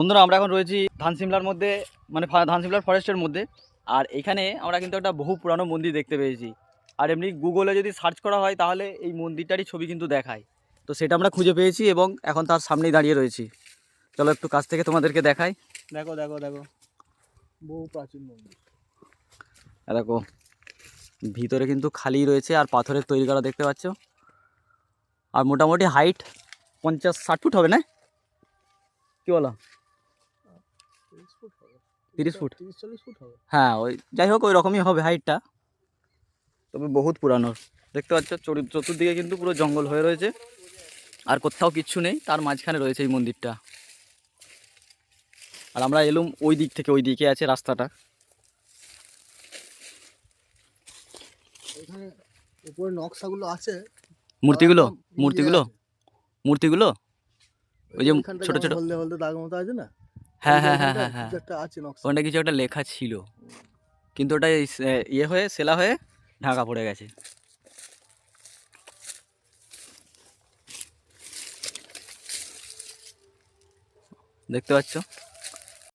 বন্ধুরা আমরা এখন রয়েছি ধানসিমলার মধ্যে, মানে ধানসিমলার ফরেস্টের মধ্যে। আর এখানে আমরা কিন্তু একটা বহু পুরানো মন্দির দেখতে পেয়েছি। আর এমনি গুগলে যদি সার্চ করা হয় তাহলে এই মন্দিরটারই ছবি কিন্তু দেখায়। তো সেটা আমরা খুঁজে পেয়েছি এবং এখন তার সামনেই দাঁড়িয়ে রয়েছি। চলো একটু কাছ থেকে তোমাদেরকে দেখাই। দেখো দেখো দেখো, বহু প্রাচীন মন্দির। দেখো ভিতরে কিন্তু খালি রয়েছে আর পাথরের তৈরি করা দেখতে পাচ্ছ। আর মোটামুটি হাইট 50-60 ফুট হবে না, কি বলো? 30 ফুট হবে, 30 ফুট, 30-40 ফুট হবে। হ্যাঁ ওই যাই হোক ওই রকমই হবে হাইটটা। তবে বহুত পুরানো দেখতে পাচ্ছ, চতুর্দিকে কিন্তু পুরো জঙ্গল হয়ে রয়েছে আর কোথাও কিচ্ছু নেই, তার মাঝখানে রয়েছে এই মন্দিরটা। আর আমরা এলুম ওই দিক থেকে, ওই দিকে আছে রাস্তাটা। এখানে উপরে নকশাগুলো আছে, মূর্তিগুলো ইয়ে মূর্তিগুলো আছে। মূর্তিগুলো ওই যে ওইখানটা ছোট যেমন ছোট, হলদে হলদে দাগ মতো আছে না, হ্যাঁ হ্যাঁ হ্যাঁ ওইখানটা হ্যাঁ হ্যাঁ, কিছু একটা আছে নকশা। ওখানটা কিছু একটা লেখা ছিল, কিন্তু ওটা ইয়ে হয়ে সেলা হয়ে ঢাকা পড়ে গেছে। দেখতে পাচ্ছ।